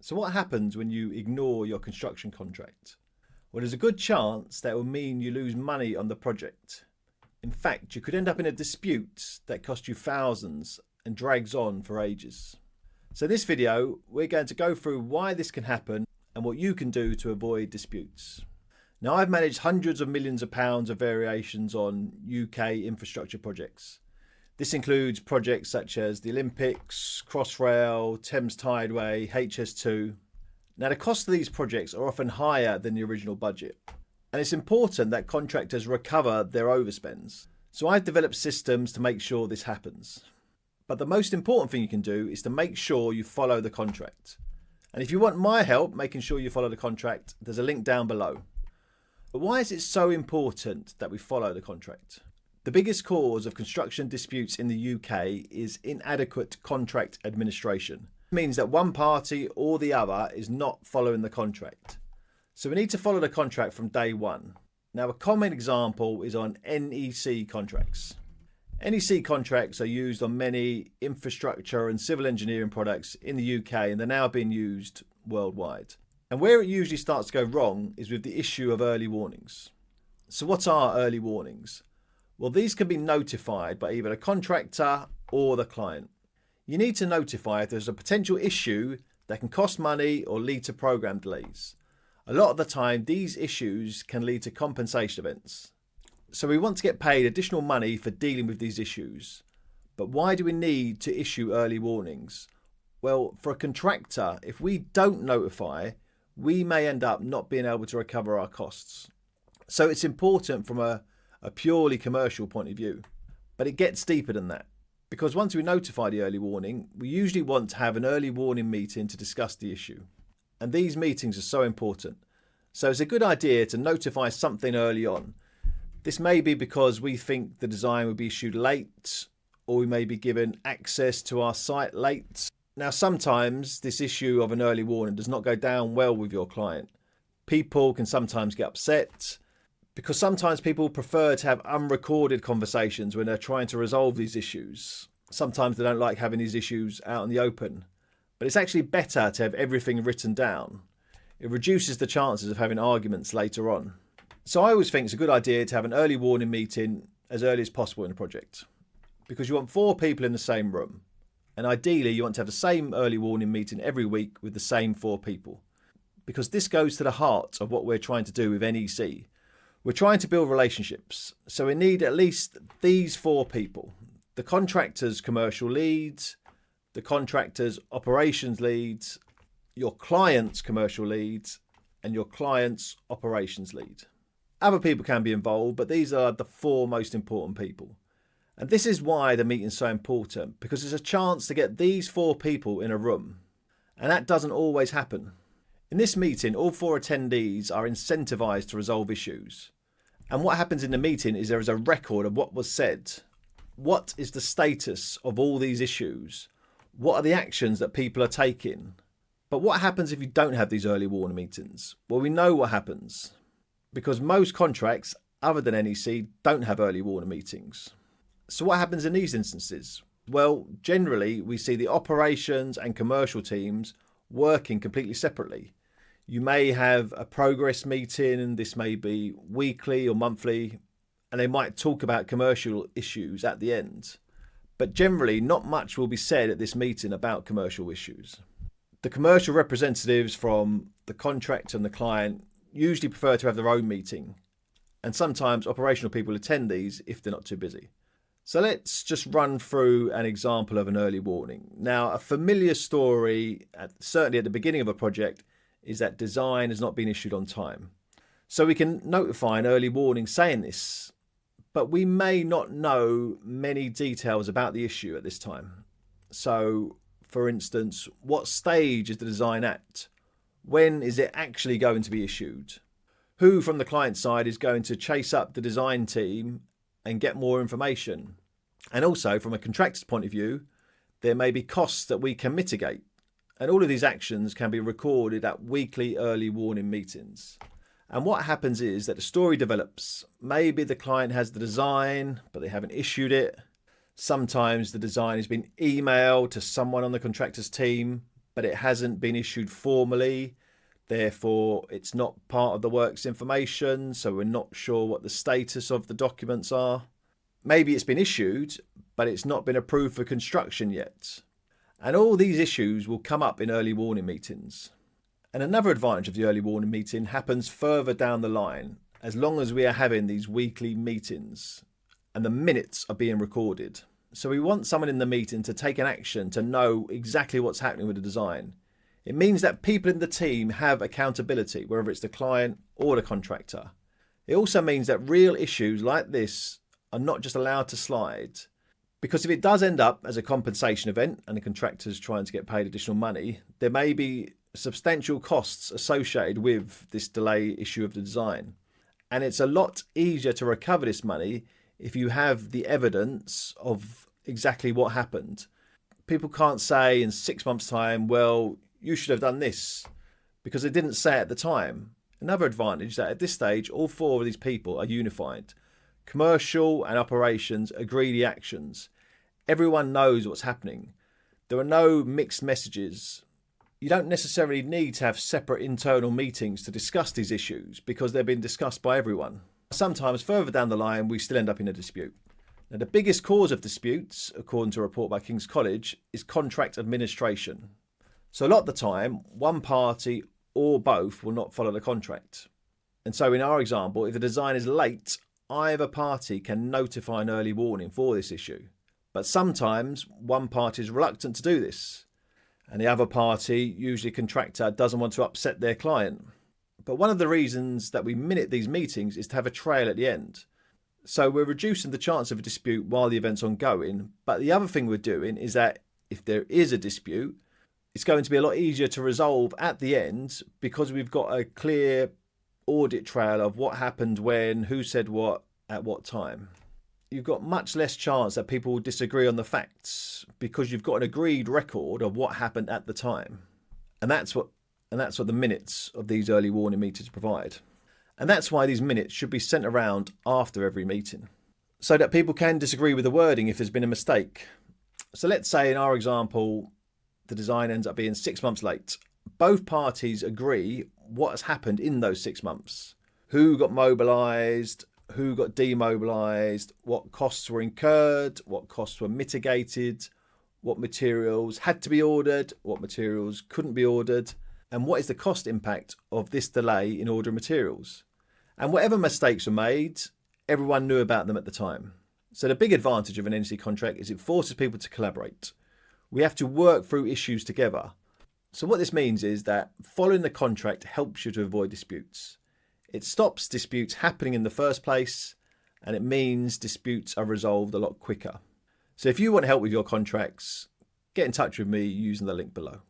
So what happens when you ignore your construction contract? Well, there's a good chance that will mean you lose money on the project. In fact, you could end up in a dispute that costs you thousands and drags on for ages. So in this video, we're going to go through why this can happen and what you can do to avoid disputes. Now, I've managed hundreds of millions of pounds of variations on UK infrastructure projects. This includes projects such as the Olympics, Crossrail, Thames Tideway, HS2. Now, the cost of these projects are often higher than the original budget, and it's important that contractors recover their overspends. So I've developed systems to make sure this happens. But the most important thing you can do is to make sure you follow the contract. And if you want my help making sure you follow the contract, there's a link down below. But why is it so important that we follow the contract? The biggest cause of construction disputes in the UK is inadequate contract administration. It means that one party or the other is not following the contract. So we need to follow the contract from day one. Now, a common example is on NEC contracts. NEC contracts are used on many infrastructure and civil engineering products in the UK, and they're now being used worldwide. And where it usually starts to go wrong is with the issue of early warnings. So what are early warnings? Well, these can be notified by either the contractor or the client. You need to notify if there's a potential issue that can cost money or lead to program delays. A lot of the time, these issues can lead to compensation events. So we want to get paid additional money for dealing with these issues. But why do we need to issue early warnings? Well, for a contractor, if we don't notify, we may end up not being able to recover our costs. So it's important from a purely commercial point of view. But it gets deeper than that. Because once we notify the early warning, we usually want to have an early warning meeting to discuss the issue. And these meetings are so important. So it's a good idea to notify something early on. This may be because we think the design will be issued late, or we may be given access to our site late. Now, sometimes this issue of an early warning does not go down well with your client. People can sometimes get upset because sometimes people prefer to have unrecorded conversations when they're trying to resolve these issues. Sometimes they don't like having these issues out in the open. But it's actually better to have everything written down. It reduces the chances of having arguments later on. So I always think it's a good idea to have an early warning meeting as early as possible in a project, because you want 4 people in the same room. And ideally, you want to have the same early warning meeting every week with the same 4 people, because this goes to the heart of what we're trying to do with NEC. We're trying to build relationships. So we need at least these 4 people: the contractor's commercial leads, the contractor's operations leads, your client's commercial leads, and your client's operations lead. Other people can be involved, but these are the 4 most important people. And this is why the meeting is so important, because it's a chance to get these 4 people in a room. And that doesn't always happen. In this meeting, all 4 attendees are incentivized to resolve issues. And what happens in the meeting is there is a record of what was said. What is the status of all these issues? What are the actions that people are taking? But what happens if you don't have these early warning meetings? Well, we know what happens, because most contracts other than NEC don't have early warning meetings. So what happens in these instances? Well, generally we see the operations and commercial teams working completely separately. You may have a progress meeting, and this may be weekly or monthly, and they might talk about commercial issues at the end. But generally, not much will be said at this meeting about commercial issues. The commercial representatives from the contractor and the client usually prefer to have their own meeting, and sometimes operational people attend these if they're not too busy. So let's just run through an example of an early warning. Now, a familiar story, certainly at the beginning of a project, is that design has not been issued on time. So we can notify an early warning saying this, but we may not know many details about the issue at this time. So, for instance, what stage is the design at? When is it actually going to be issued? Who from the client side is going to chase up the design team and get more information? And also, from a contractor's point of view, there may be costs that we can mitigate. And all of these actions can be recorded at weekly early warning meetings. And what happens is that the story develops. Maybe the client has the design, but they haven't issued it. Sometimes the design has been emailed to someone on the contractor's team, but it hasn't been issued formally. Therefore, it's not part of the works information, so we're not sure what the status of the documents are. Maybe it's been issued, but it's not been approved for construction yet. And all these issues will come up in early warning meetings. And another advantage of the early warning meeting happens further down the line, as long as we are having these weekly meetings and the minutes are being recorded. So we want someone in the meeting to take an action to know exactly what's happening with the design. It means that people in the team have accountability, whether it's the client or the contractor. It also means that real issues like this are not just allowed to slide. Because if it does end up as a compensation event and the contractor's trying to get paid additional money, there may be substantial costs associated with this delay issue of the design. And it's a lot easier to recover this money if you have the evidence of exactly what happened. People can't say in 6 months' time, well, you should have done this, because they didn't say it at the time. Another advantage is that at this stage, all four of these people are unified. Commercial and operations agree the actions. Everyone knows what's happening. There are no mixed messages. You don't necessarily need to have separate internal meetings to discuss these issues because they've been discussed by everyone. Sometimes further down the line, we still end up in a dispute. Now, the biggest cause of disputes, according to a report by King's College, is contract administration. So a lot of the time, one party or both will not follow the contract. And so in our example, if the design is late, either party can notify an early warning for this issue. But sometimes one party is reluctant to do this, and the other party, usually a contractor, doesn't want to upset their client. But one of the reasons that we minute these meetings is to have a trail at the end. So we're reducing the chance of a dispute while the event's ongoing. But the other thing we're doing is that if there is a dispute, it's going to be a lot easier to resolve at the end because we've got a clear audit trail of what happened when, who said what, at what time. You've got much less chance that people will disagree on the facts because you've got an agreed record of what happened at the time. And that's what the minutes of these early warning meetings provide. And that's why these minutes should be sent around after every meeting, so that people can disagree with the wording if there's been a mistake. So let's say in our example, the design ends up being 6 months late. Both parties agree what has happened in those 6 months. Who got mobilised, who got demobilised, what costs were incurred, what costs were mitigated, what materials had to be ordered, what materials couldn't be ordered, and what is the cost impact of this delay in ordering materials. And whatever mistakes were made, everyone knew about them at the time. So the big advantage of an NEC contract is it forces people to collaborate. We have to work through issues together. So what this means is that following the contract helps you to avoid disputes. It stops disputes happening in the first place, and it means disputes are resolved a lot quicker. So if you want help with your contracts, get in touch with me using the link below.